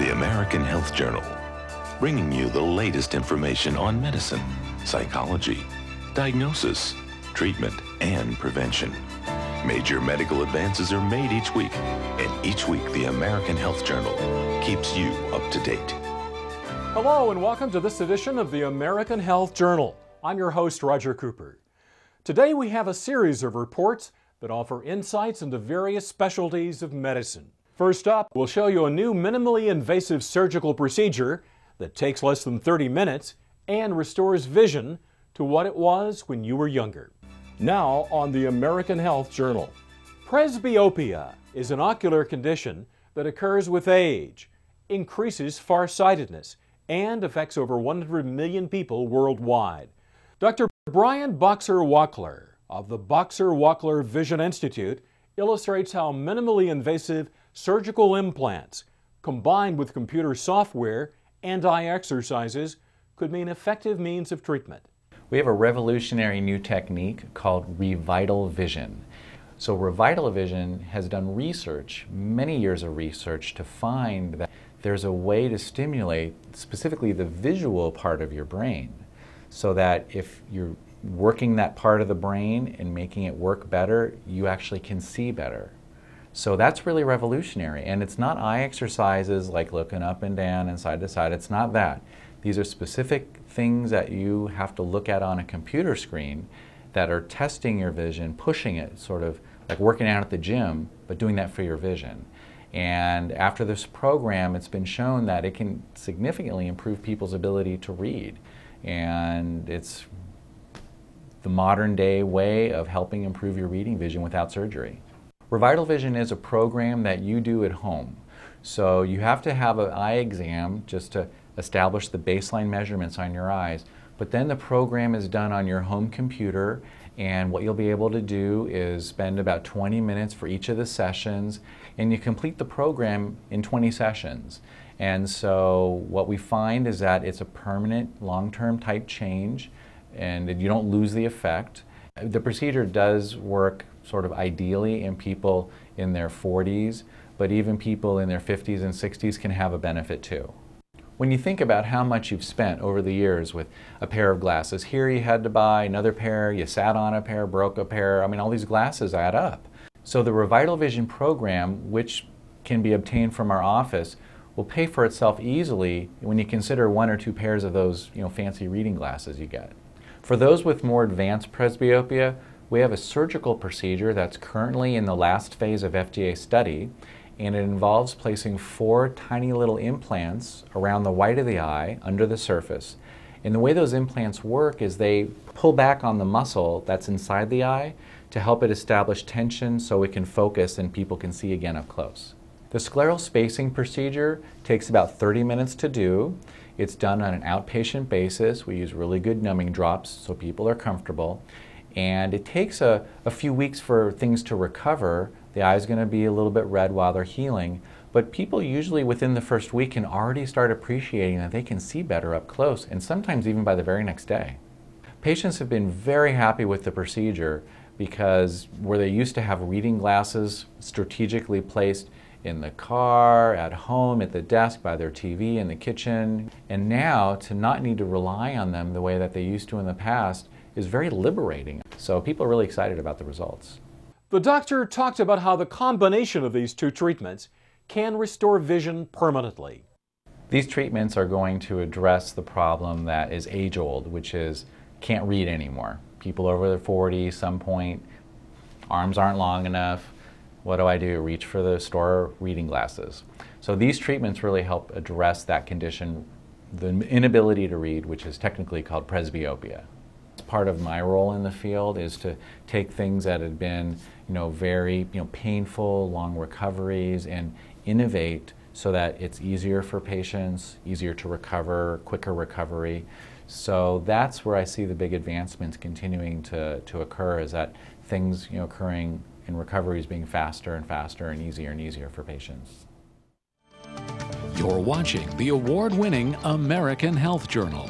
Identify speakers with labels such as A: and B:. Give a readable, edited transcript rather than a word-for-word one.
A: the American Health Journal, bringing you the latest information on medicine, psychology, diagnosis, treatment, and prevention. Major medical advances are made each week, and each week the American Health Journal keeps you up to date.
B: Hello and welcome to this edition of the American Health Journal. I'm your host, Roger Cooper. Today we have a series of reports that offer insights into various specialties of medicine. First up, we'll show you a new minimally invasive surgical procedure that takes less than 30 minutes and restores vision to what it was when you were younger. Now on the American Health Journal. Presbyopia is an ocular condition that occurs with age, increases farsightedness, and affects over 100 million people worldwide. Dr. Brian Boxer Wachler of the Boxer Wachler Vision Institute illustrates how minimally invasive surgical implants combined with computer software and eye exercises could mean effective means of treatment.
C: We have a revolutionary new technique called Revitalvision. So Revitalvision has done research, many years of research, to find that there's a way to stimulate specifically the visual part of your brain, so that if you're working that part of the brain and making it work better, you actually can see better. So that's really revolutionary. And it's not eye exercises like looking up and down and side to side. It's not that. These are specific things that you have to look at on a computer screen that are testing your vision, pushing it, sort of like working out at the gym, but doing that for your vision. And after this program, it's been shown that it can significantly improve people's ability to read. And it's the modern day way of helping improve your reading vision without surgery. Revitalvision is a program that you do at home. So you have to have an eye exam just to establish the baseline measurements on your eyes, but then the program is done on your home computer, and what you'll be able to do is spend about 20 minutes for each of the sessions, and you complete the program in 20 sessions. And so what we find is that it's a permanent long-term type change, and you don't lose the effect. The procedure does work sort of ideally in people in their 40s, but even people in their 50s and 60s can have a benefit too. When you think about how much you've spent over the years with a pair of glasses, here you had to buy another pair, you sat on a pair, broke a pair, I mean all these glasses add up. So the Revitalvision program, which can be obtained from our office, will pay for itself easily when you consider one or two pairs of those fancy reading glasses you get. For those with more advanced presbyopia, we have a surgical procedure that's currently in the last phase of FDA study, and it involves placing 4 tiny little implants around the white of the eye under the surface. And the way those implants work is they pull back on the muscle that's inside the eye to help it establish tension so it can focus and people can see again up close. The scleral spacing procedure takes about 30 minutes to do. It's done on an outpatient basis. We use really good numbing drops so people are comfortable. And it takes a few weeks for things to recover. The eye's going to be a little bit red while they're healing, but people usually within the first week can already start appreciating that they can see better up close, and sometimes even by the very next day. Patients have been very happy with the procedure because where they used to have reading glasses strategically placed in the car, at home, at the desk, by their TV, in the kitchen, and now to not need to rely on them the way that they used to in the past is very liberating. So people are really excited about the results.
B: The doctor talked about how the combination of these two treatments can restore vision permanently.
C: These treatments are going to address the problem that is age-old, which is can't read anymore. People over their 40s, some point, arms aren't long enough. What do I do? Reach for the store reading glasses. So these treatments really help address that condition, the inability to read, which is technically called presbyopia. Part of my role in the field is to take things that had been, very, painful, long recoveries, and innovate so that it's easier for patients, easier to recover, quicker recovery. So that's where I see the big advancements continuing to occur, is that things, occurring in recoveries being faster and faster and easier for patients.
D: You're watching the award-winning American Health Journal.